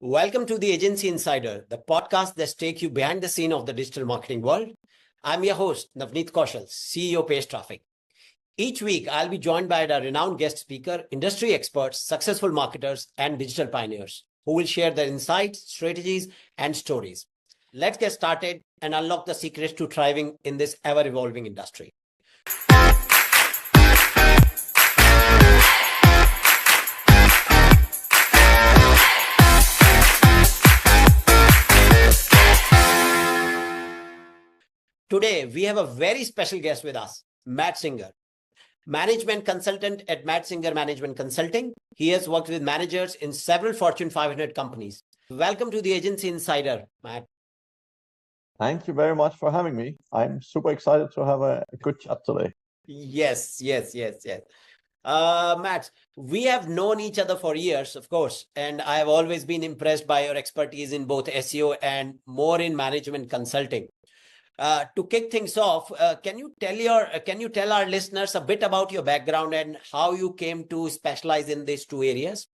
Welcome to the Agency Insider, the podcast that takes you behind the scene of the digital marketing world. I'm your host, Navneet Kaushal, CEO Page Traffic. Each week, I'll be joined by a renowned guest speaker, industry experts, successful marketers, and digital pioneers who will share their insights, strategies, and stories. Let's get started and unlock the secrets to thriving in this ever-evolving industry. Today, we have a very special guest with us, Madssinger, management consultant at Madssinger Management Consulting. He has worked with managers in several Fortune 500 companies. Welcome to the Agency Insider, Matt. Thank you very much for having me. I'm super excited to have a good chat today. Yes. Matt, we have known each other for years, of course, and I have always been impressed by your expertise in both SEO and more in management consulting. To kick things off, can you tell our listeners a bit about your background and how you came to specialize in these two areas?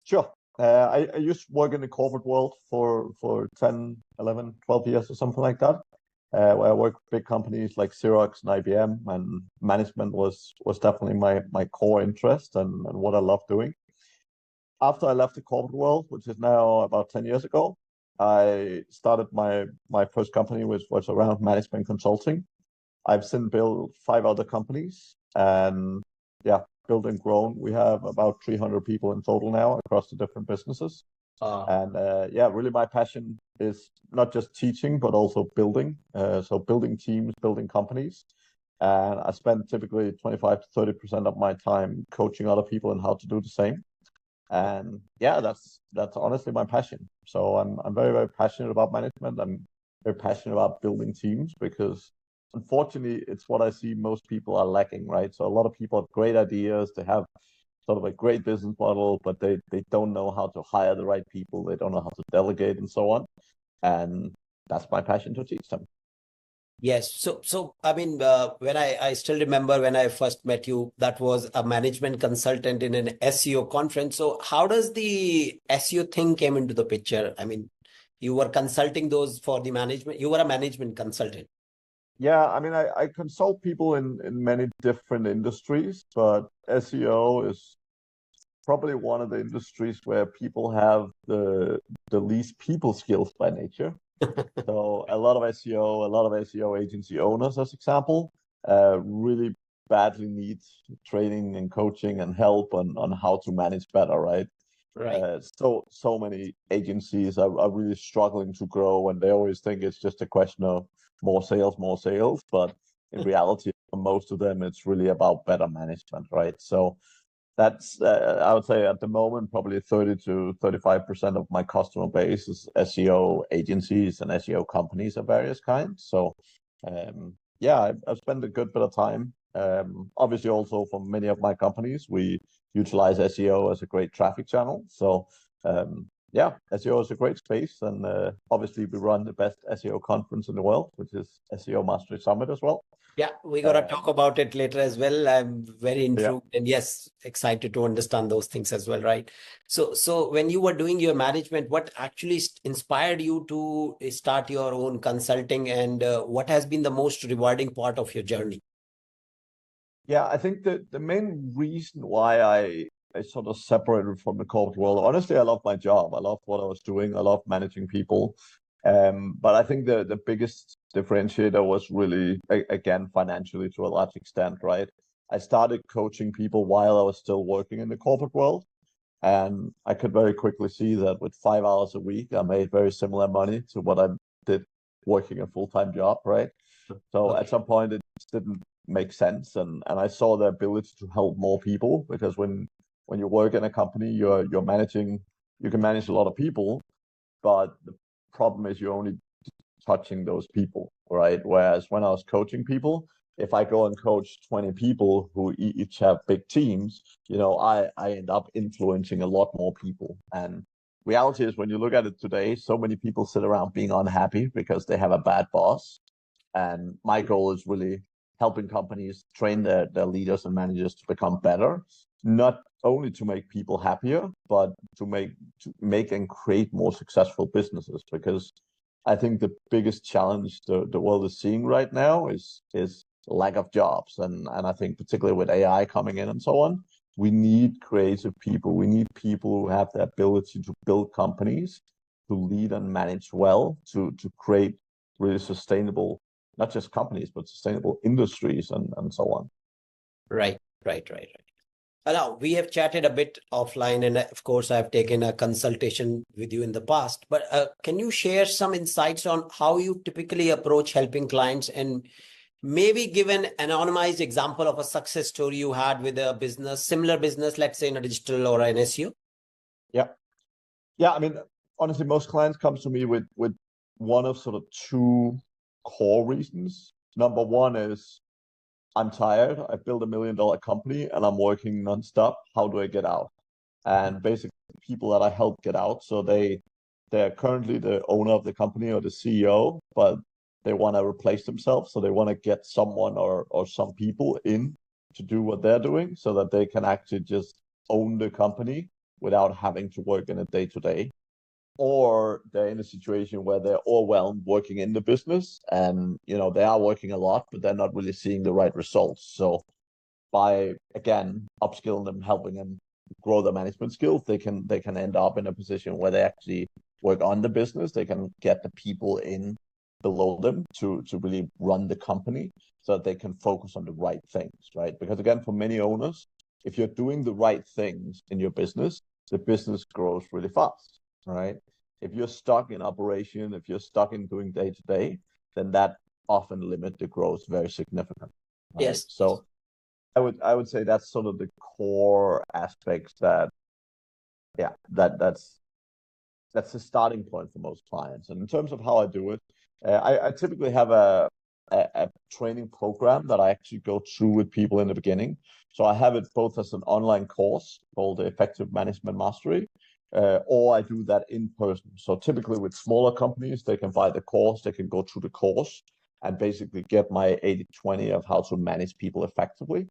Sure. I used to work in the corporate world for 10, 11, 12 years or something like that, where I worked with big companies like Xerox and IBM, and management was definitely my core interest and what I love doing. After I left the corporate world, which is now about 10 years ago, I started my first company, which was around management consulting. I've since built 5 other companies, and built and grown. We have about 300 people in total now across the different businesses. Really my passion is not just teaching, but also building. So building teams, building companies. And I spend typically 25 to 30% of my time coaching other people on how to do the same. And that's honestly my passion. So I'm very, very passionate about management. I'm very passionate about building teams because unfortunately it's what I see most people are lacking, right? So a lot of people have great ideas, they have sort of a great business model, but they don't know how to hire the right people, they don't know how to delegate and so on. And that's my passion to teach them. Yes. So I mean, when I still remember when I first met you, that was a management consultant in an SEO conference. So how does the SEO thing came into the picture? I mean, you were consulting those for the management. You were a management consultant. Yeah, I mean, I consult people in many different industries, but SEO is probably one of the industries where people have the least people skills by nature. So a lot of SEO agency owners, as example, really badly need training and coaching and help on how to manage better, right? Right. So many agencies are really struggling to grow, and they always think it's just a question of more sales. But in reality, for most of them, it's really about better management, right? So that's I would say at the moment probably 30 to 35% of my customer base is SEO agencies and SEO companies of various kinds. So I've spent a good bit of time. Obviously, also for many of my companies, we utilize SEO as a great traffic channel. So SEO is a great space, and obviously we run the best SEO conference in the world, which is SEO Mastery Summit as well. Yeah, we're going to talk about it later as well. I'm very intrigued and yes, excited to understand those things as well, right? So when you were doing your management, what actually inspired you to start your own consulting, and what has been the most rewarding part of your journey? Yeah, I think that the main reason why I sort of separated from the corporate world, honestly, I love my job. I love what I was doing. I love managing people. But I think the biggest differentiator was really, again, financially to a large extent, right? I started coaching people while I was still working in the corporate world. And I could very quickly see that with 5 hours a week, I made very similar money to what I did working a full-time job, right? So at some point, it just didn't make sense. And I saw the ability to help more people, because when you work in a company, you can manage a lot of people, but the problem is you're only touching those people, right? Whereas when I was coaching people, if I go and coach 20 people who each have big teams, I end up influencing a lot more people. And reality is, when you look at it today, so many people sit around being unhappy because they have a bad boss. And my goal is really helping companies train their leaders and managers to become better, not only to make people happier, but to make and create more successful businesses. Because I think the biggest challenge the world is seeing right now is lack of jobs, and I think particularly with AI coming in and so on, we need creative people. We need people who have the ability to build companies, to lead and manage well, to create really sustainable, not just companies, but sustainable industries and so on. Right. Now, we have chatted a bit offline, and of course, I've taken a consultation with you in the past. But can you share some insights on how you typically approach helping clients, and maybe give an anonymized example of a success story you had with a business, similar business, let's say in a digital or an SEO? Yeah. I mean, honestly, most clients come to me with one of sort of two core reasons. Number one is, I'm tired. I built $1 million company and I'm working nonstop. How do I get out? And basically, people that I help get out, so they're currently the owner of the company or the CEO, but they want to replace themselves. So they want to get someone or some people in to do what they're doing, so that they can actually just own the company without having to work in a day-to-day. Or they're in a situation where they're overwhelmed working in the business, and they are working a lot, but they're not really seeing the right results. So by, again, upskilling them, helping them grow their management skills, they can end up in a position where they actually work on the business. They can get the people in below them to really run the company, so that they can focus on the right things, right? Because again, for many owners, if you're doing the right things in your business, the business grows really fast, right? If you're stuck in operation, if you're stuck in doing day to day, then that often limits the growth very significantly. Right? Yes. So I would say that's sort of the core aspects that's the starting point for most clients. And in terms of how I do it, I typically have a training program that I actually go through with people in the beginning. So I have it both as an online course called the Effective Management Mastery, or I do that in person. So typically with smaller companies, they can buy the course, they can go through the course and basically get my 80-20 of how to manage people effectively.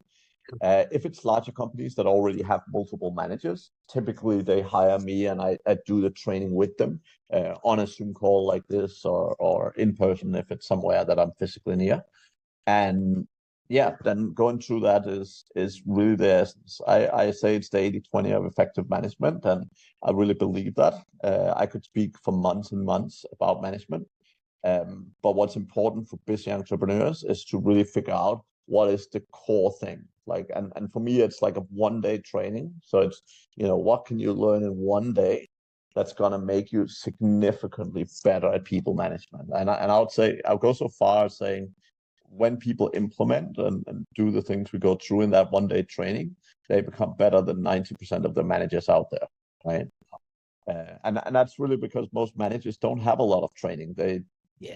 If it's larger companies that already have multiple managers, typically they hire me and I do the training with them on a Zoom call like this, or in person if it's somewhere that I'm physically near. And yeah, then going through that is really the essence. I say it's the 80-20 of effective management, and I really believe that. I could speak for months and months about management. But what's important for busy entrepreneurs is to really figure out what is the core thing. And for me, it's like a 1-day training. So it's, what can you learn in 1 day that's going to make you significantly better at people management? And I would say, I'll go so far as saying, when people implement and do the things we go through in that 1-day training, they become better than 90% of the managers out there, right? And that's really because most managers don't have a lot of training.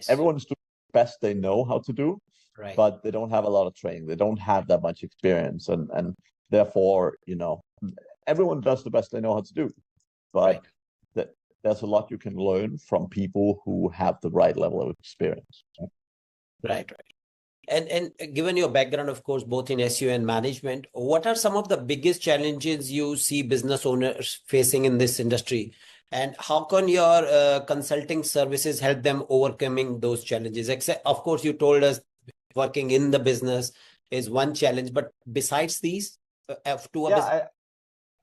Everyone's doing the best they know how to do, right, but they don't have a lot of training. They don't have that much experience, and therefore, everyone does the best they know how to do, but there's a lot you can learn from people who have the right level of experience. Right. And given your background, of course, both in SEO and management, what are some of the biggest challenges you see business owners facing in this industry? And how can your consulting services help them overcoming those challenges? Except, of course, you told us working in the business is one challenge, but besides these, I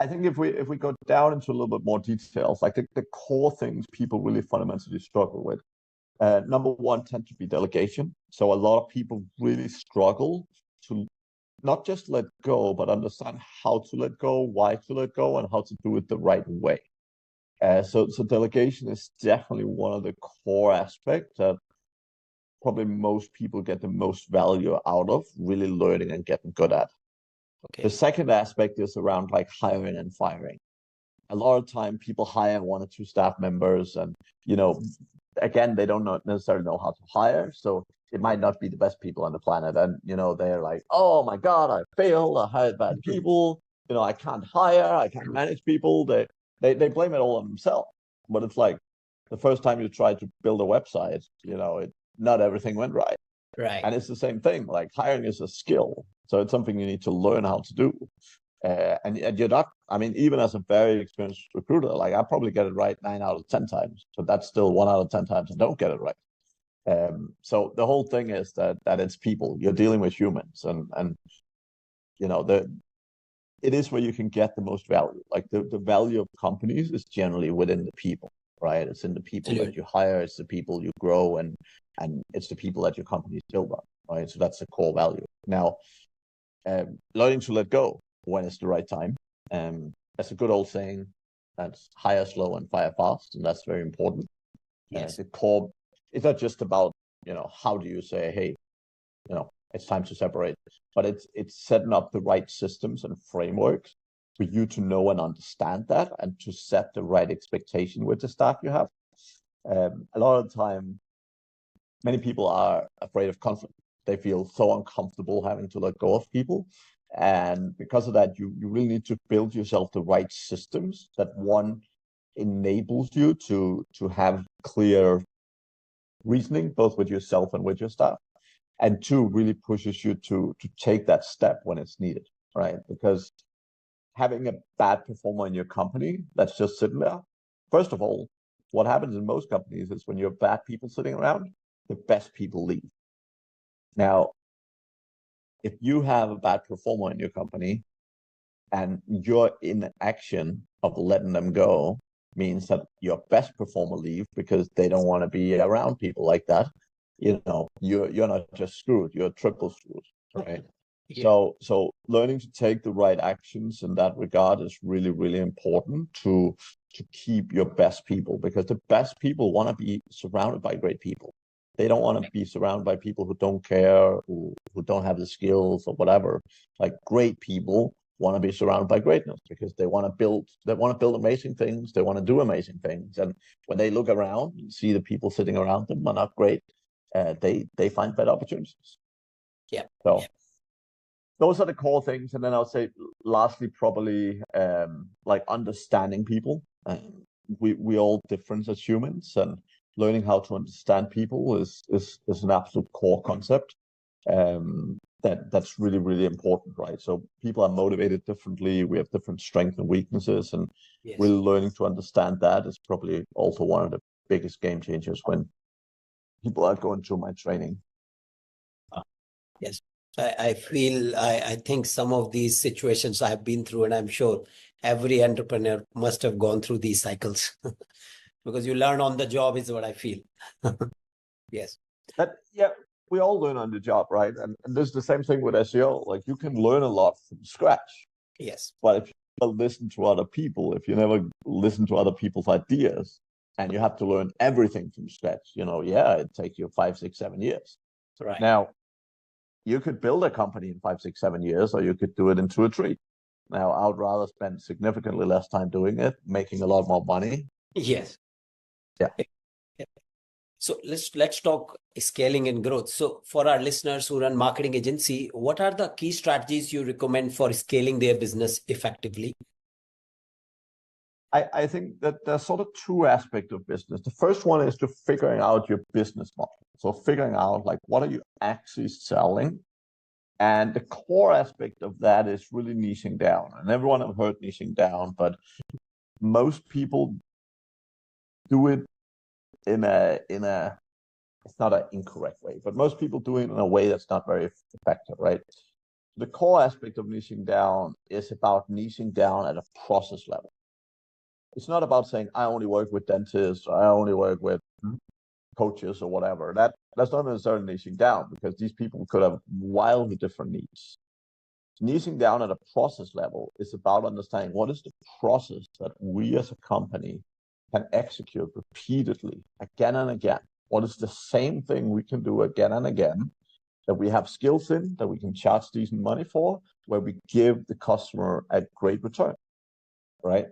think if we go down into a little bit more details, like the core things people really fundamentally struggle with. Number one tend to be delegation. So a lot of people really struggle to not just let go, but understand how to let go, why to let go, and how to do it the right way. So delegation is definitely one of the core aspects that probably most people get the most value out of really learning and getting good at. Okay. The second aspect is around like hiring and firing. A lot of time people hire 1 or 2 staff members, and again, they don't necessarily know how to hire, so it might not be the best people on the planet. And they're like, oh my god, I failed, I hired bad people, I can't hire, I can't manage people. They blame it all on themselves. But it's like the first time you try to build a website, not everything went right. Right. And it's the same thing. Like, hiring is a skill, so it's something you need to learn how to do. And you're not, I mean, even as a very experienced recruiter, like I probably get it right 9 out of 10 times. So that's still 1 out of 10 times I don't get it right. So the whole thing is that it's people. You're dealing with humans, and you know, it is where you can get the most value. Like the value of companies is generally within the people, right? It's in the people that you hire, it's the people you grow, and it's the people that your company is built on, right? So that's the core value. Now, learning to let go when it's the right time. That's a good old saying. That's hire slow and fire fast, and that's very important. Yes. The core, it's not just about, you know, how do you say, hey, you know, it's time to separate, but it's setting up the right systems and frameworks for you to know and understand that, and to set the right expectation with the staff you have. A lot of the time, many people are afraid of conflict. They feel so uncomfortable having to let go of people. And because of that, you really need to build yourself the right systems that, one, enables you to have clear reasoning, both with yourself and with your staff, and two, really pushes you to take that step when it's needed, right? Because having a bad performer in your company that's just sitting there, first of all, what happens in most companies is when you have bad people sitting around, the best people leave. Now, if you have a bad performer in your company and your inaction of letting them go means that your best performer leave because they don't want to be around people like that, you know, you're not just screwed, you're triple screwed, right? Yeah. So learning to take the right actions in that regard is really, really important to keep your best people, because the best people want to be surrounded by great people. They don't want to be surrounded by people who don't care, who don't have the skills or whatever. Like, great people want to be surrounded by greatness because they want to build amazing things. They want to do amazing things. And when they look around and see the people sitting around them are not great, they find better opportunities. Yeah. So those are the core things. And then I'll say lastly, probably like understanding people. We all different as humans, and learning how to understand people is an absolute core concept. That's really, really important, right? So people are motivated differently. We have different strengths and weaknesses, and really learning to understand that is probably also one of the biggest game changers when people are going through my training. Yes. I feel, I think some of these situations I have been through, and I'm sure every entrepreneur must have gone through these cycles because you learn on the job is what I feel. Yes. Yeah, we all learn on the job, right? And this is the same thing with SEO. Like, you can learn a lot from scratch. Yes. But if you never listen to other people, if you never listen to other people's ideas, and you have to learn everything from scratch, you know, it takes you 5, 6, 7 years. Right. Now, you could build a company in 5, 6, 7 years, or you could do it in 2 or 3. Now, I would rather spend significantly less time doing it, making a lot more money. Yes. Yeah. So let's talk scaling and growth. So for our listeners who run marketing agency, what are the key strategies you recommend for scaling their business effectively? I think that there's sort of 2 aspects of business. The first one is to figuring out your business model. So figuring out, like, what are you actually selling? And the core aspect of that is really niching down. And everyone have heard niching down, but most people do it in a it's not an incorrect way, but most people do it in a way that's not very effective, right? The core aspect of niching down is about niching down at a process level. It's not about saying, I only work with dentists, or I only work with coaches or whatever. That's not necessarily niching down, because these people could have wildly different needs. Niching down at a process level is about understanding what is the process that we as a company can execute repeatedly, again and again. What is the same thing we can do again and again, that we have skills in, that we can charge decent money for, where we give the customer a great return, right?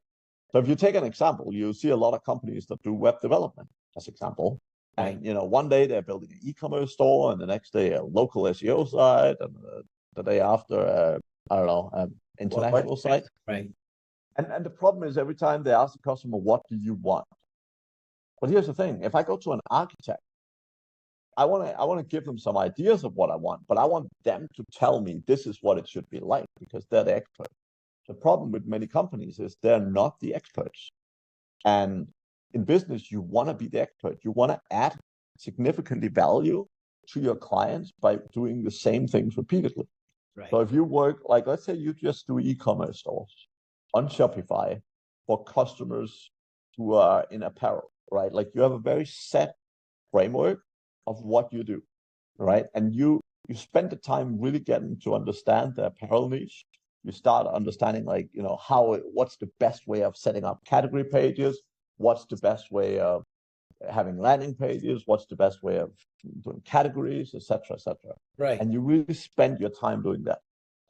So if you take an example, you see a lot of companies that do web development, as example. And, you know, one day they're building an e-commerce store, and the next day a local SEO site, and the day after, I don't know, international site. Right. And the problem is, every time they ask the customer, what do you want? But here's the thing. If I go to an architect, I want to give them some ideas of what I want, but I want them to tell me this is what it should be like, because they're the expert. The problem with many companies is they're not the experts. And in business, you want to be the expert. You want to add significantly value to your clients by doing the same things repeatedly. Right. So if you work, like, let's say you just do e-commerce stores on Shopify for customers who are in apparel, right? Like you have a very set framework of what you do, right? And you spend the time really getting to understand the apparel niche. You start understanding, like, you know, what's the best way of setting up category pages? What's the best way of having landing pages? What's the best way of doing categories, etc., etc. Right. And you really spend your time doing that.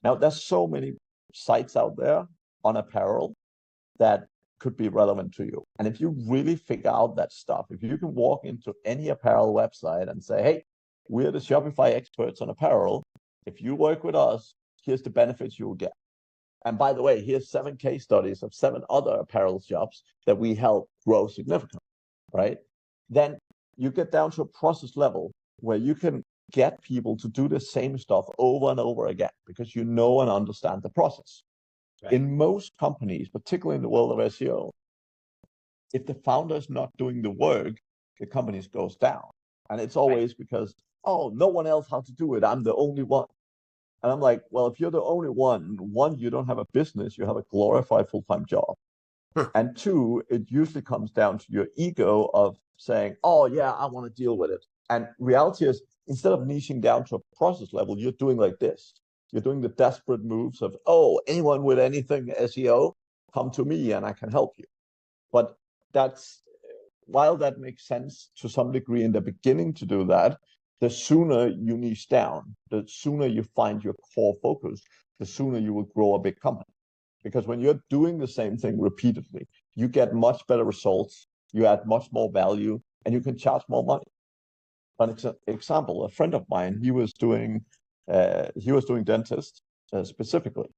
Now, there's so many sites out there on apparel that could be relevant to you. And if you really figure out that stuff, if you can walk into any apparel website and say, hey, we're the Shopify experts on apparel. If you work with us, here's the benefits you will get. And by the way, here's 7 case studies of 7 other apparel shops that we help grow significantly, right? Then you get down to a process level where you can get people to do the same stuff over and over again because you know and understand the process. Right. In most companies, particularly in the world of SEO, if the founder is not doing the work, the company goes down. And it's always because, oh, no one else how to do it. I'm the only one. And I'm like, well, if you're the only one, you don't have a business, you have a glorified full-time job. And 2, it usually comes down to your ego of saying, oh, yeah, I want to deal with it. And reality is, instead of niching down to a process level, you're doing like this. You're doing the desperate moves of, oh, anyone with anything SEO, come to me and I can help you. But while that makes sense to some degree in the beginning to do that, the sooner you niche down, the sooner you find your core focus, the sooner you will grow a big company. Because when you're doing the same thing repeatedly, you get much better results, you add much more value, and you can charge more money. An example, a friend of mine, he was doing dentist specifically,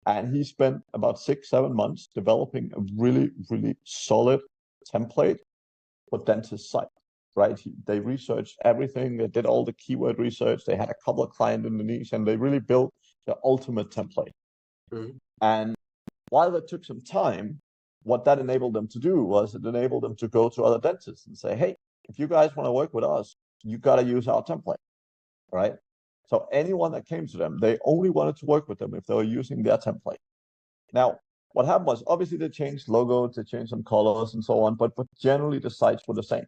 and he spent about 6-7 months developing a really, really solid template for dentist site. Right? They researched everything. They did all the keyword research. They had a couple of clients in the niche, and they really built the ultimate template. Mm-hmm. And while that took some time, what that enabled them to do was it enabled them to go to other dentists and say, hey, if you guys want to work with us, you got to use our template, right? So anyone that came to them, they only wanted to work with them if they were using their template. Now, what happened was, obviously, they changed logos, they changed some colors and so on, but generally the sites were the same,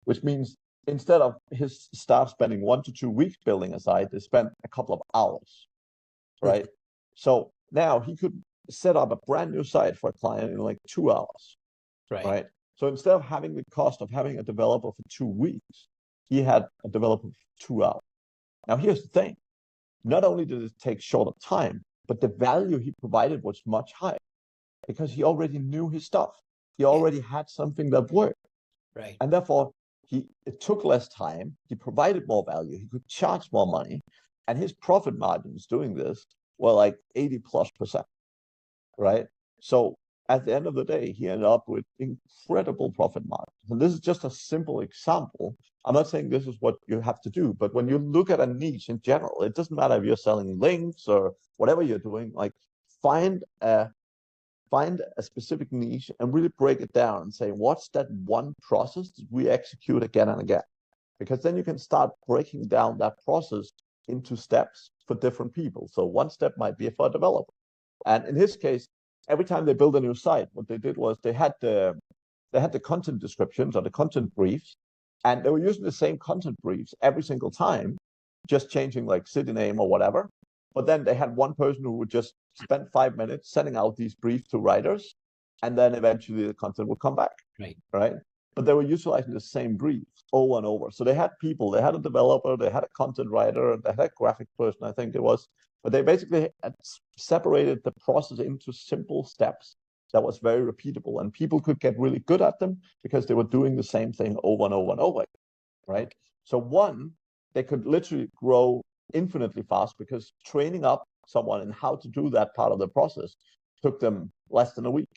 which means instead of his staff spending 1 to 2 weeks building a site, they spent a couple of hours, right? So now he could set up a brand new site for a client in like 2 hours, right? So instead of having the cost of having a developer for 2 weeks, he had a developer for 2 hours. Now, here's the thing. Not only did it take shorter time, but the value he provided was much higher because he already knew his stuff. He already had something that worked. Right. And therefore, it took less time. He provided more value. He could charge more money. And his profit margins doing this were like 80+%. Right? So at the end of the day, he ended up with incredible profit margins. And this is just a simple example. I'm not saying this is what you have to do, but when you look at a niche in general, it doesn't matter if you're selling links or whatever you're doing, like find a specific niche and really break it down and say, what's that one process that we execute again and again? Because then you can start breaking down that process into steps for different people. So one step might be for a developer. And in his case, every time they build a new site, what they did was they had the content descriptions or the content briefs, and they were using the same content briefs every single time, just changing like city name or whatever. But then they had one person who would just spend 5 minutes sending out these briefs to writers, and then eventually the content would come back. Right? But they were utilizing the same briefs over and over. So they had people, they had a developer, they had a content writer, they had a graphic person, I think it was. But they basically had separated the process into simple steps that was very repeatable. And people could get really good at them because they were doing the same thing over and over and over. Right? So they could literally grow infinitely fast because training up someone in how to do that part of the process took them less than a week.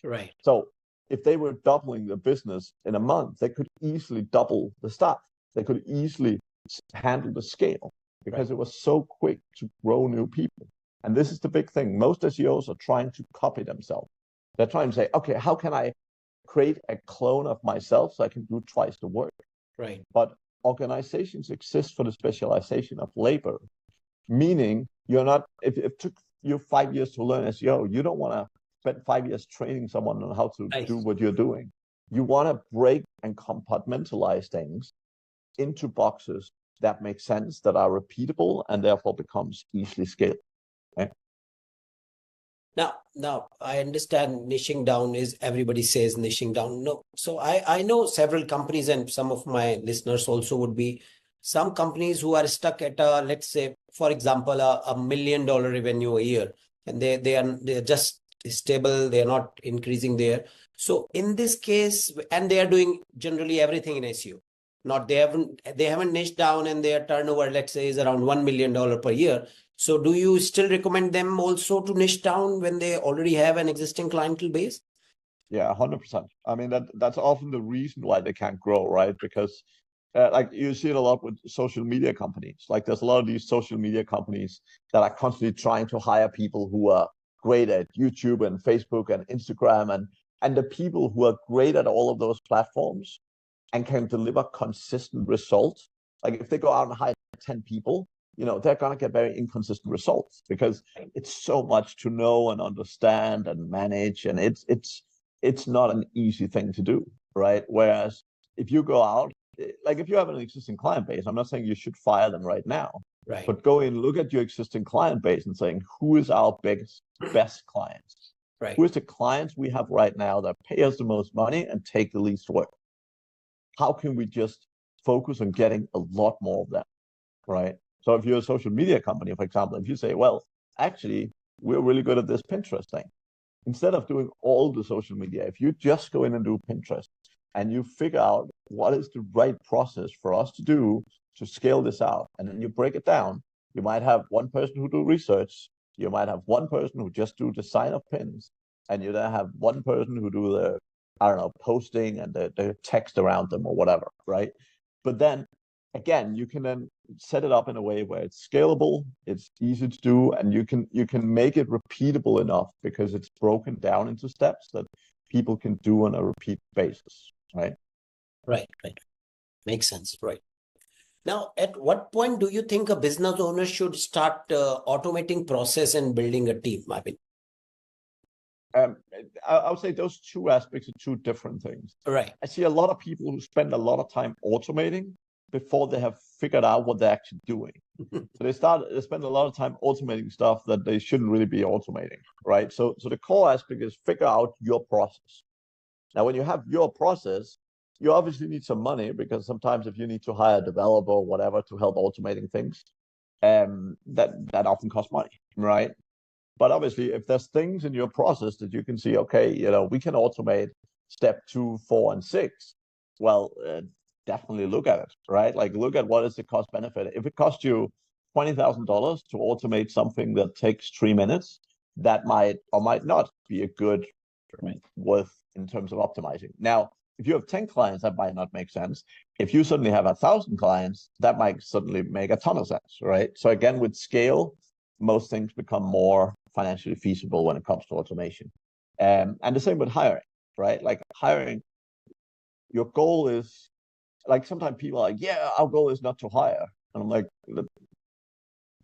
Right. So if they were doubling the business in a month, they could easily double the staff. They could easily handle the scale because it was so quick to grow new people. And this is the big thing. Most SEOs are trying to copy themselves. They're trying to say, okay, how can I create a clone of myself so I can do twice the work? Right. But organizations exist for the specialization of labor, meaning you're not, if it took you 5 years to learn SEO, you don't want to spend 5 years training someone on how to do what you're doing. You want to break and compartmentalize things into boxes that make sense, that are repeatable, and therefore becomes easily scaled. Okay? Now I understand niching down is, everybody says niching down. No, so I know several companies, and some of my listeners also would be some companies who are stuck at let's say, for example, $1 million revenue a year, and they're just stable. They are not increasing there. So in this case, and they are doing generally everything in SEO. Not they haven't niched down, and their turnover, let's say, is around $1 million per year. So do you still recommend them also to niche down when they already have an existing clientele base? Yeah, 100%. I mean, that's often the reason why they can't grow, right? Because like you see it a lot with social media companies. Like there's a lot of these social media companies that are constantly trying to hire people who are great at YouTube and Facebook and Instagram, and the people who are great at all of those platforms and can deliver consistent results. Like if they go out and hire 10 people, they're going to get very inconsistent results because it's so much to know and understand and manage, and it's not an easy thing to do, right? Whereas if you go out, like if you have an existing client base, I'm not saying you should fire them right now, Right. but go and look at your existing client base and saying, who is our best clients? Right. Who is the clients we have right now that pay us the most money and take the least work? How can we just focus on getting a lot more of that, right? So if you're a social media company, for example, if you say, well, actually, we're really good at this Pinterest thing, instead of doing all the social media, if you just go in and do Pinterest and you figure out what is the right process for us to do to scale this out, and then you break it down, you might have one person who do research, you might have one person who just do design of pins, and you then have one person who do the, I don't know, posting and the text around them or whatever, right? But then again, you can then set it up in a way where it's scalable, it's easy to do, and you can make it repeatable enough because it's broken down into steps that people can do on a repeat basis, right? Right. Makes sense. Right. Now, at what point do you think a business owner should start automating process and building a team? I mean, I would say those two aspects are two different things. right. I see a lot of people who spend a lot of time automating before they have figured out what they're actually doing. So they spend a lot of time automating stuff that they shouldn't really be automating, right? So the core aspect is figure out your process. Now, when you have your process, you obviously need some money because sometimes if you need to hire a developer or whatever to help automating things, that often costs money, right? But obviously, if there's things in your process that you can see, okay, we can automate step 2, 4, and 6, well, definitely look at it, right? Like look at what is the cost benefit. If it costs you $20,000 to automate something that takes 3 minutes, that might or might not be a good worth in terms of optimizing. Now, if you have 10 clients, that might not make sense. If you suddenly have 1,000 clients, that might suddenly make a ton of sense, right? So again, with scale, most things become more financially feasible when it comes to automation. And the same with hiring, right? Like hiring, your goal is, like sometimes people are like, yeah, our goal is not to hire. And I'm like,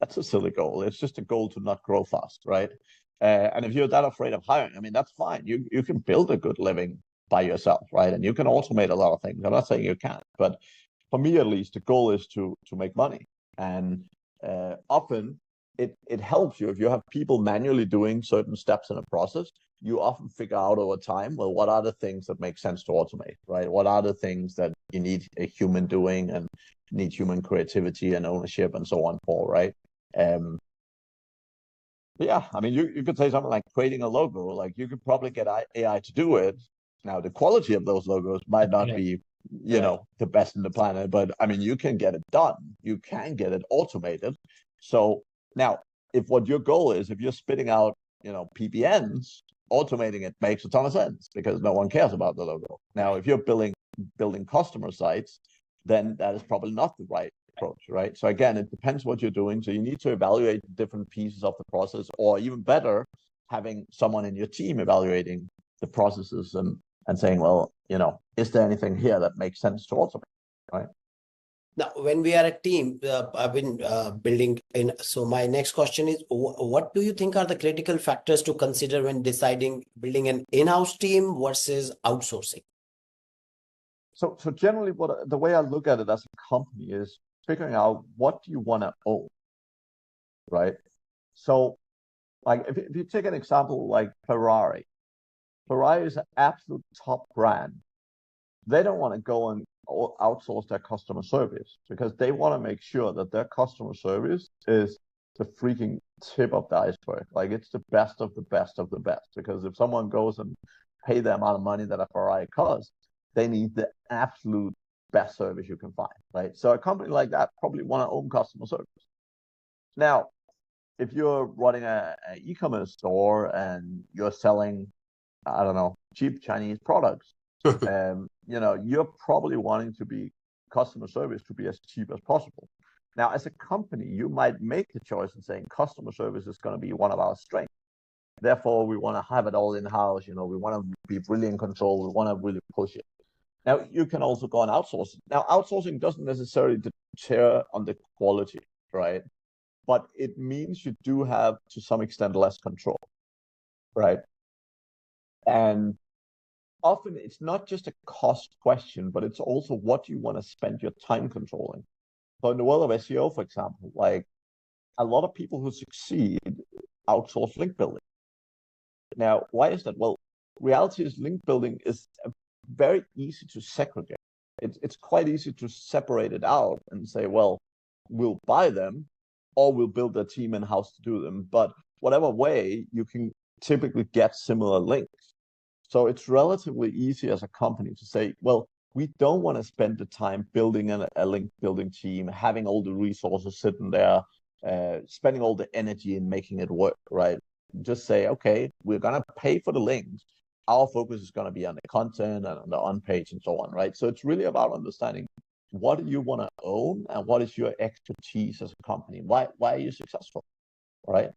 that's a silly goal. It's just a goal to not grow fast, right? And if you're that afraid of hiring, I mean, that's fine. You can build a good living by yourself, right? And you can automate a lot of things. I'm not saying you can't, but for me at least, the goal is to make money. And often it helps you if you have people manually doing certain steps in a process. You often figure out over time, well, what are the things that make sense to automate, right? What are the things that you need a human doing and need human creativity and ownership and so on for, right? Yeah, I mean, you could say something like creating a logo. Like you could probably get AI to do it. Now, the quality of those logos might not be, the best in the planet, but I mean, you can get it done. You can get it automated. So now, if what your goal is, if you're spitting out, PBNs, automating it makes a ton of sense because no one cares about the logo. Now, if you're building customer sites, then that is probably not the right approach, right? So again, it depends what you're doing. So you need to evaluate different pieces of the process, or even better, having someone in your team evaluating the processes and saying, well, is there anything here that makes sense to automate, right? Now, when we are a team, I've been building in. So my next question is, what do you think are the critical factors to consider when deciding building an in-house team versus outsourcing? So generally, the way I look at it as a company is figuring out what do you want to own, right? So, like if you take an example like Ferrari is an absolute top brand. They don't want to go and outsource their customer service because they want to make sure that their customer service is the freaking tip of the iceberg. Like it's the best of the best of the best. Because if someone goes and pay the amount of money that a Ferrari costs, they need the absolute best service you can find, right? So a company like that probably want to own customer service. Now, if you're running an e-commerce store and you're selling, I don't know, cheap Chinese products, you're probably wanting to be customer service to be as cheap as possible. Now, as a company, you might make the choice in saying customer service is going to be one of our strengths. Therefore, we want to have it all in-house. We want to be really in control. We want to really push it. Now, you can also go and outsource it. Now, outsourcing doesn't necessarily deter on the quality, right? But it means you do have, to some extent, less control, right? And often it's not just a cost question, but it's also what you want to spend your time controlling. So in the world of SEO, for example, like a lot of people who succeed outsource link building. Now, why is that? Well, reality is link building is very easy to segregate. It's quite easy to separate it out and say, well, we'll buy them or we'll build a team in-house to do them. But whatever way, you can typically get similar links. So it's relatively easy as a company to say, well, we don't want to spend the time building a link building team, having all the resources sitting there, spending all the energy in making it work, right? Just say, okay, we're going to pay for the links. Our focus is going to be on the content and on the on-page and so on, right? So it's really about understanding what do you want to own and what is your expertise as a company? Why are you successful, right?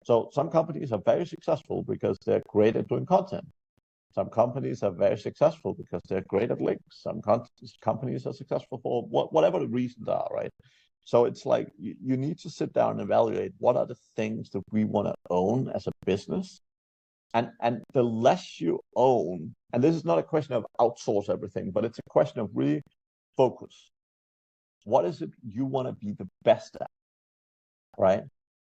So some companies are very successful because they're great at doing content. Some companies are very successful because they're great at links. Some companies are successful for whatever the reasons are, right? So it's like you need to sit down and evaluate what are the things that we want to own as a business. And the less you own, and this is not a question of outsource everything, but it's a question of really focus. What is it you want to be the best at, right?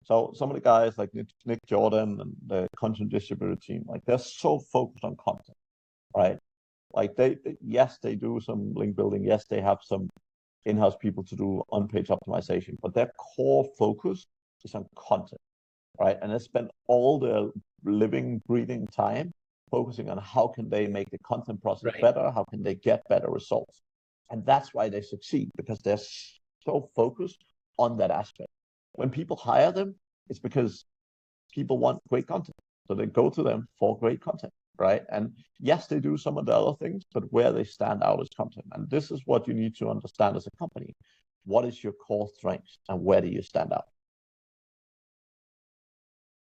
So some of the guys like Nick Jordan and the content distributor team, like they're so focused on content, right? Like they do some link building. Yes, they have some in-house people to do on-page optimization, but their core focus is on content, right? And they spend all their living, breathing time focusing on how can they make the content process better, how can they get better results. And that's why they succeed, because they're so focused on that aspect. When people hire them, it's because people want great content. So they go to them for great content, right? And yes, they do some of the other things, but where they stand out is content. And this is what you need to understand as a company. What is your core strength and where do you stand out?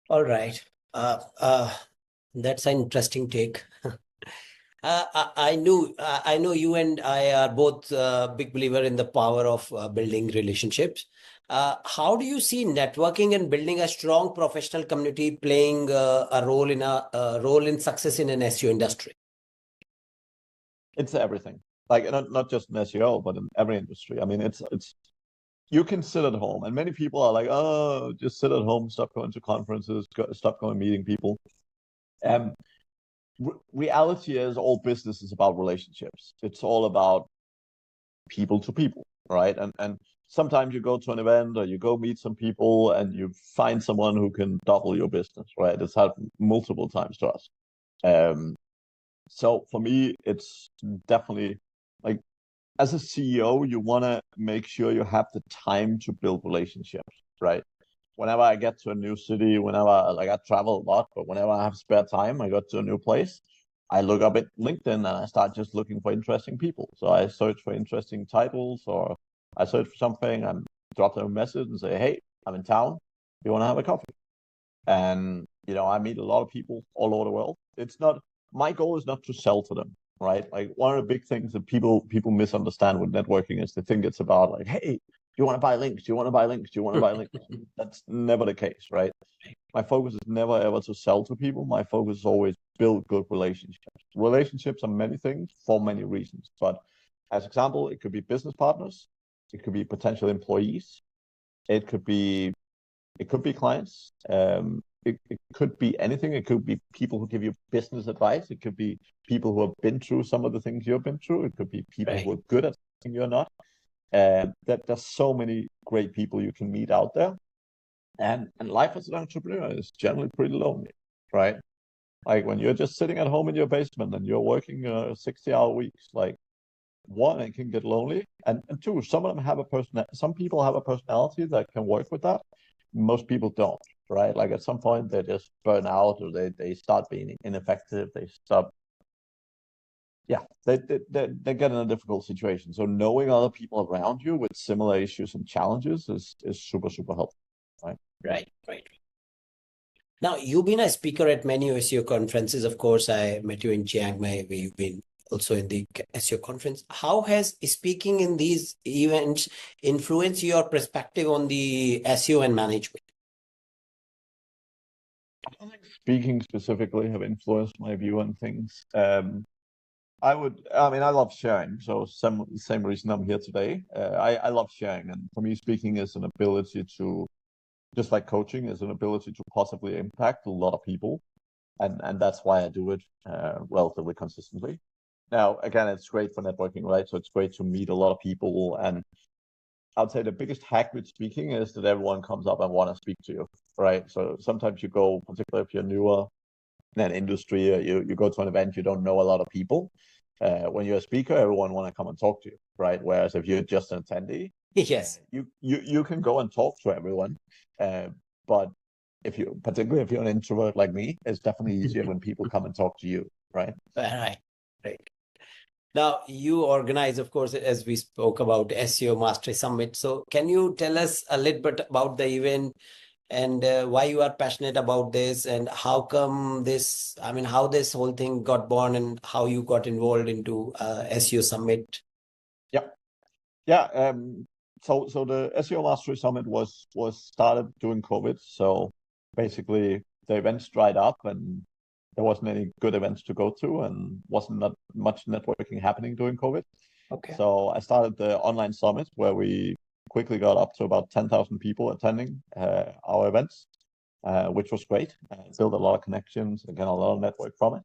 All right. That's an interesting take. I know you and I are both big believer in the power of building relationships. How do you see networking and building a strong professional community playing a role in success in an SEO industry? It's everything. Like not just in SEO, but in every industry. I mean, it's you can sit at home, and many people are like, oh, just sit at home, stop going to conferences, stop going meeting people. Reality is all business is about relationships. It's all about people to people, right? And sometimes you go to an event or you go meet some people and you find someone who can double your business, right? It's happened multiple times to us. So for me, it's definitely like, as a CEO, you want to make sure you have the time to build relationships, right? Whenever I get to a new city, I travel a lot, but whenever I have spare time, I go to a new place, I look up at LinkedIn and I start just looking for interesting people. So I search for interesting titles or I search for something, I drop them a message and say, hey, I'm in town. You want to have a coffee? And, I meet a lot of people all over the world. My goal is not to sell to them, right? Like one of the big things that people misunderstand with networking is they think it's about like, hey, do you want to buy links? Do you want to buy links? Do you want to buy links? That's never the case, right? My focus is never ever to sell to people. My focus is always build good relationships. Relationships are many things for many reasons. But as example, it could be business partners, it could be potential employees, it could be clients. It could be anything. It could be people who give you business advice. It could be people who have been through some of the things you've been through. It could be people who are good at something you're not. There's so many great people you can meet out there. And life as an entrepreneur is generally pretty lonely, right? Like when you're just sitting at home in your basement and you're working 60-hour weeks, like one, it can get lonely. And two, some people have a personality that can work with that. Most people don't, right? Like at some point they just burn out or they start being ineffective. They stop. Yeah, they get in a difficult situation. So knowing other people around you with similar issues and challenges is super, super helpful, right? Right. Now, you've been a speaker at many SEO conferences. Of course, I met you in Chiang Mai, where you've been also in the SEO conference. How has speaking in these events influenced your perspective on the SEO and management? I don't think speaking specifically have influenced my view on things. I love sharing. So same reason I'm here today. I love sharing. And for me, speaking is an ability to, just like coaching, is an ability to possibly impact a lot of people. And that's why I do it relatively consistently. Now, again, it's great for networking, right? So it's great to meet a lot of people. And I'd say the biggest hack with speaking is that everyone comes up and want to speak to you, right? So sometimes you go, particularly if you're newer in an industry, you go to an event, you don't know a lot of people. When you're a speaker, everyone want to come and talk to you, right? Whereas if you're just an attendee, Yes. You can go and talk to everyone, but particularly if you're an introvert like me, it's definitely easier when people come and talk to you, right? Right. Now, you organize, of course, as we spoke about SEO Mastery Summit. So can you tell us a little bit about the event and why you are passionate about this and how come how this whole thing got born and how you got involved into SEO Summit? Yeah. So the SEO Mastery Summit was started during COVID. So basically the events dried up and there wasn't any good events to go to and wasn't not much networking happening during COVID. Okay. So I started the online summit where we quickly got up to about 10,000 people attending our events, which was great. Built a lot of connections, again, a lot of network from it.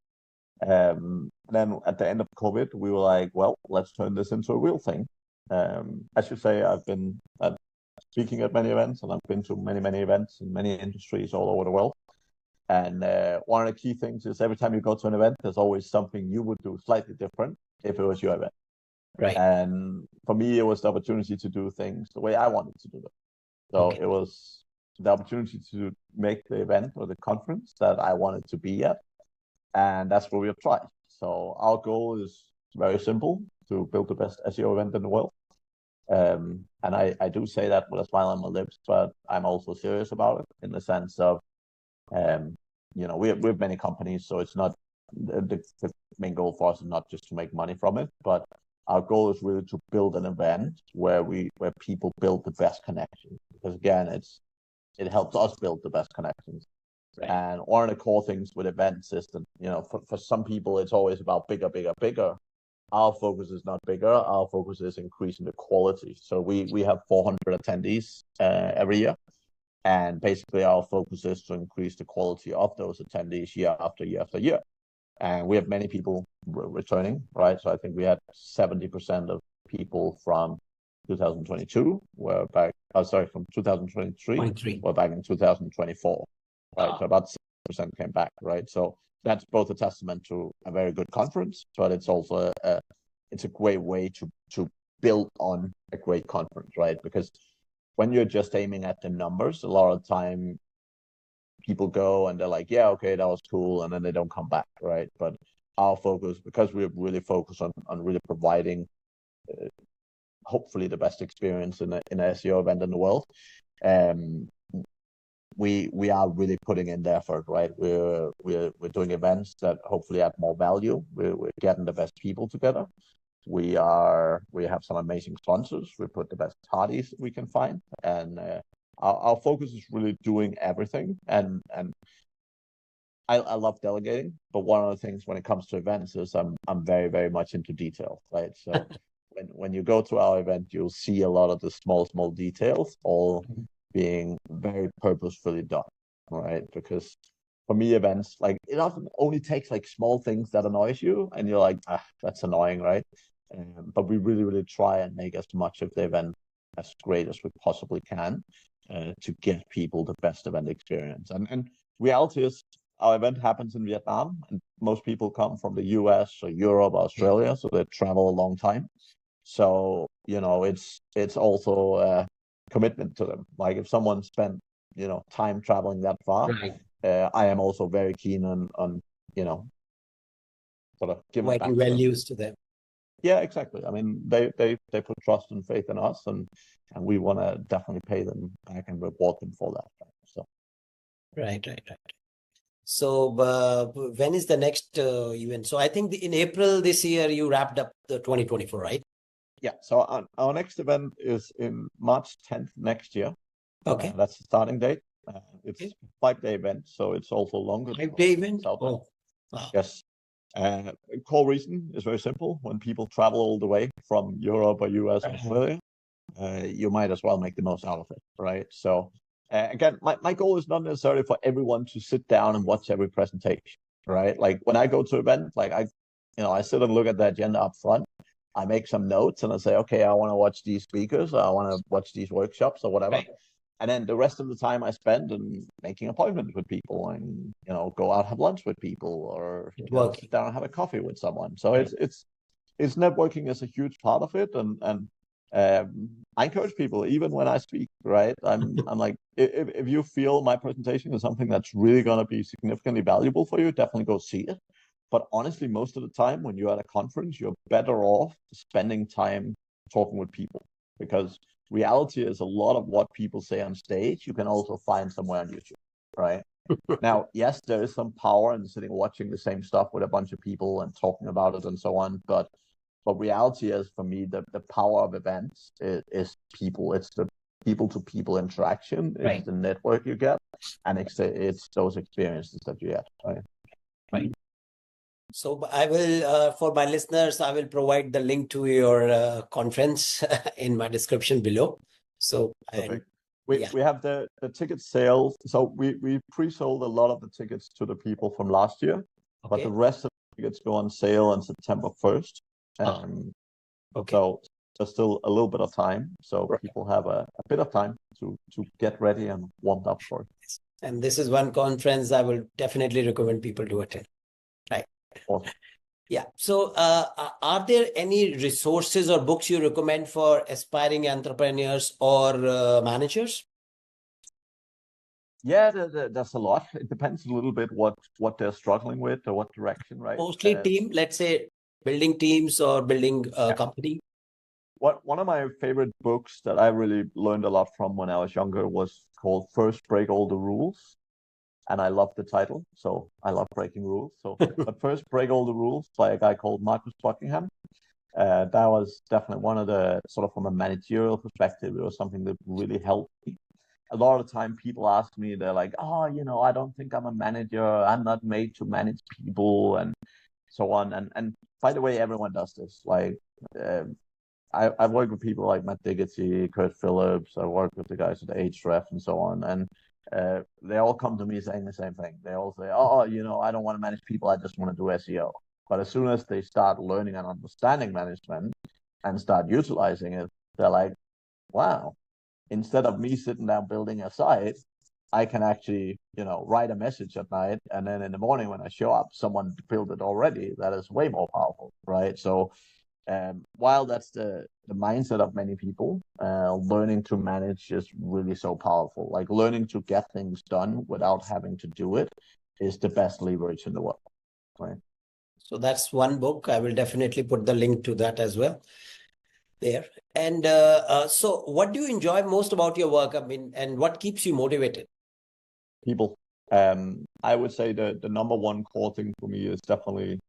Then at the end of COVID, we were like, well, let's turn this into a real thing. As you say, I've been speaking at many events and I've been to many, many events in many industries all over the world. And one of the key things is every time you go to an event, there's always something you would do slightly different if it was your event. Right. And for me, it was the opportunity to do things the way I wanted to do them. So It was the opportunity to make the event or the conference that I wanted to be at. And that's what we have tried. So our goal is very simple, to build the best SEO event in the world. And I do say that with a smile on my lips, but I'm also serious about it in the sense of, we have many companies, so it's not the main goal for us is not just to make money from it, but our goal is really to build an event where people build the best connections. Because again, it helps us build the best connections. Right. And one of the core things with events is that, for some people, it's always about bigger, bigger, bigger. Our focus is not bigger. Our focus is increasing the quality. So we have 400 attendees every year. And basically our focus is to increase the quality of those attendees year after year after year. And we have many people returning, right? So I think we had 70% of people from 2022 were back, from 2023 were back in 2024, right? So about 6% came back, right? So that's both a testament to a very good conference, but it's also it's a great way to build on a great conference, right? Because when you're just aiming at the numbers, a lot of time people go and they're like, yeah, okay, that was cool, and then they don't come back, right? But our focus, because we're really focused on really providing hopefully the best experience in an SEO event in the world. We are really putting in the effort, right? We're doing events that hopefully add more value. We're getting the best people together. We have some amazing sponsors. We put the best parties we can find, and our focus is really doing everything. And I love delegating, but one of the things when it comes to events is I'm very, very much into detail, right? So when you go to our event, you'll see a lot of the small details all being very purposefully done, right? Because for me, events, like, it often only takes like small things that annoys you, and you're like, that's annoying, right? But we really, really try and make as much of the event as great as we possibly can to get people the best event experience. And reality is, our event happens in Vietnam, and most people come from the US or Europe or Australia, so they travel a long time. So, it's also a commitment to them. Like, if someone spent, time traveling that far, Right. I am also very keen on sort of giving back Providing to them. values to them. Yeah, exactly. I mean, they put trust and faith in us, and we want to definitely pay them back and reward them for that. So. Right. So when is the next event? So I think in April this year you wrapped up the 2024, right? Yeah. So our next event is in March 10th next year. Okay. That's the starting date. It's a 5-day event, so it's also longer. 5-day event? Oh, wow. Yes. Core reason is very simple. When people travel all the way from Europe or US or Australia, you might as well make the most out of it, right? So again, my goal is not necessarily for everyone to sit down and watch every presentation, right? Like, when I go to an event, like I sit and look at the agenda up front. I make some notes and I say, okay, I want to watch these speakers, or I want to watch these workshops or whatever. Right. And then the rest of the time I spend in making appointments with people, and go out, have lunch with people, or sit down and have a coffee with someone. So Right. it's networking is a huge part of it, and I encourage people, even when I speak, right? I'm like, if you feel my presentation is something that's really going to be significantly valuable for you, definitely go see it. But honestly, most of the time when you're at a conference, you're better off spending time talking with people, because reality is a lot of what people say on stage, you can also find somewhere on YouTube, right? Now, yes, there is some power in sitting watching the same stuff with a bunch of people and talking about it and so on, but reality is, for me, the power of events is people. It's the people-to-people interaction. It's Right. the network you get, and it's those experiences that you get, right? Right. So I will, for my listeners, I will provide the link to your conference in my description below. So Perfect. We have the ticket sales. So we pre-sold a lot of the tickets to the people from last year, but the rest of the tickets go on sale on September 1st. So there's still a little bit of time. So people have a bit of time to get ready and warmed up for it. And this is one conference I will definitely recommend people to attend. Right. Awesome. Yeah. So are there any resources or books you recommend for aspiring entrepreneurs or managers? Yeah, there's a lot. It depends a little bit what they're struggling with or what direction, right? Mostly team, let's say building teams or building a company. One of my favorite books that I really learned a lot from when I was younger was called First Break All the Rules. And I love the title, so I love breaking rules. So, but First Break All the Rules by a guy called Marcus Buckingham. That was definitely one of the, sort of from a managerial perspective, it was something that really helped me. A lot of the time people ask me, they're like, oh, I don't think I'm a manager. I'm not made to manage people and so on. And by the way, everyone does this. Like, I've worked with people like Matt Diggity, Kurt Phillips. I worked with the guys at Ahrefs and so on. And they all come to me saying the same thing. They all say, oh, I don't want to manage people. I just want to do SEO. But as soon as they start learning and understanding management and start utilizing it, they're like, wow, instead of me sitting down building a site, I can actually, write a message at night. And then in the morning when I show up, someone built it already. That is way more powerful, right? So while that's the mindset of many people, learning to manage is really so powerful. Like, learning to get things done without having to do it is the best leverage in the world, right? So that's one book. I will definitely put the link to that as well. there. And so what do you enjoy most about your work? I mean, and what keeps you motivated? People. I would say the number one core thing for me is definitely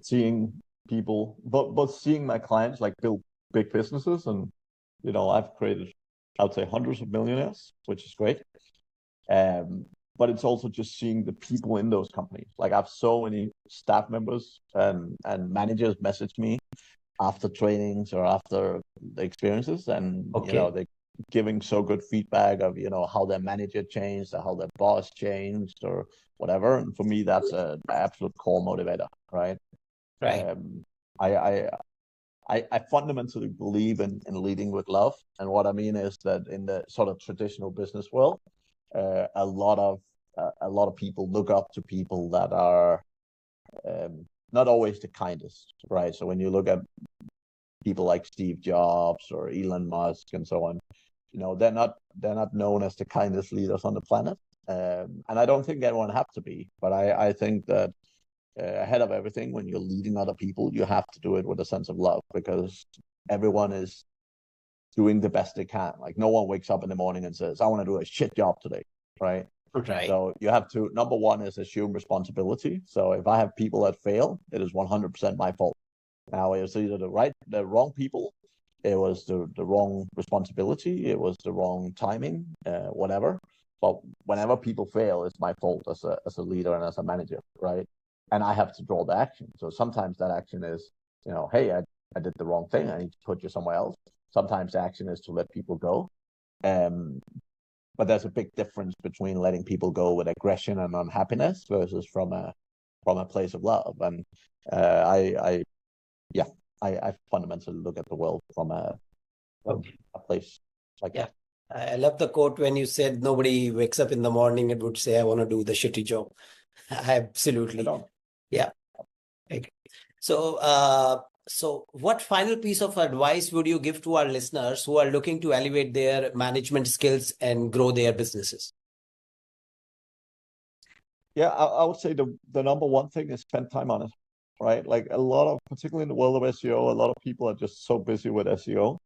seeing people, but seeing my clients like build big businesses, and I've created, I would say, hundreds of millionaires, which is great. But it's also just seeing the people in those companies. Like I have so many staff members and managers message me after trainings or after the experiences, and they giving so good feedback of how their manager changed or how their boss changed or whatever. And for me, that's an absolute core motivator, right? Right. I fundamentally believe in leading with love, and what I mean is that in the sort of traditional business world, a lot of people look up to people that are not always the kindest, right? So when you look at people like Steve Jobs or Elon Musk and so on, they're not known as the kindest leaders on the planet, and I don't think everyone have to be, but I think that ahead of everything, when you're leading other people, you have to do it with a sense of love, because everyone is doing the best they can. Like no one wakes up in the morning and says, I want to do a shit job today, right? Right. So you have to, number one is assume responsibility. So if I have people that fail, it is 100% my fault. Now it's either the wrong people, it was the wrong responsibility, it was the wrong timing, whatever. But whenever people fail, it's my fault as a leader and as a manager, right? And I have to draw the action. So sometimes that action is, hey, I did the wrong thing, I need to put you somewhere else. Sometimes the action is to let people go. But there's a big difference between letting people go with aggression and unhappiness versus from a place of love. And I fundamentally look at the world from a place like that. I love the quote when you said nobody wakes up in the morning and would say, I want to do the shitty job. Absolutely. I don't. Yeah. Okay. So, so what final piece of advice would you give to our listeners who are looking to elevate their management skills and grow their businesses? Yeah, I would say the number one thing is spend time on it, right? Like particularly in the world of SEO, a lot of people are just so busy with SEO.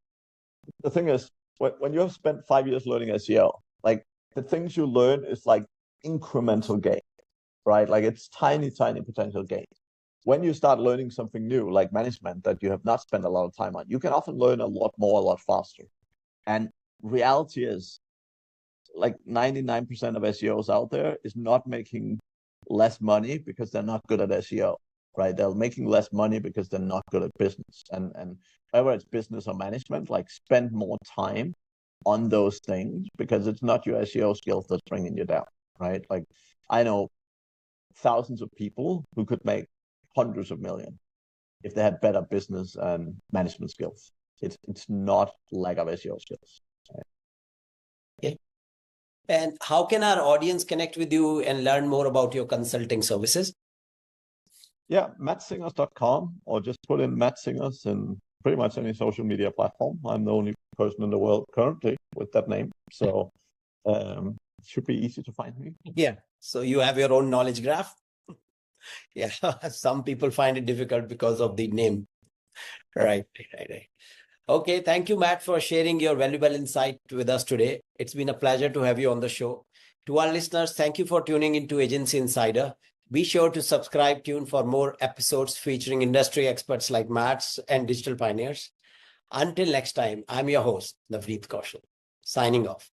The thing is, when you have spent 5 years learning SEO, like the things you learn is like incremental gain, right? Like it's tiny, tiny potential gain. When you start learning something new, like management, that you have not spent a lot of time on, you can often learn a lot more, a lot faster. And reality is, like 99% of SEOs out there is not making less money because they're not good at SEO, right? They're making less money because they're not good at business. And whether it's business or management, like spend more time on those things, because it's not your SEO skills that's bringing you down, right? Like I know thousands of people who could make hundreds of millions if they had better business and management skills. It's not lack of SEO skills. Okay. And how can our audience connect with you and learn more about your consulting services? Yeah, madssingers.com, or just put in Matt Singers in pretty much any social media platform. I'm the only person in the world currently with that name. So it should be easy to find me. Yeah. So you have your own knowledge graph? Yeah. Some people find it difficult because of the name. Right. Okay. Thank you, Matt, for sharing your valuable insight with us today. It's been a pleasure to have you on the show. To our listeners, thank you for tuning into Agency Insider. Be sure to tune for more episodes featuring industry experts like Matt and digital pioneers. Until next time, I'm your host, Navneet Kaushal, signing off.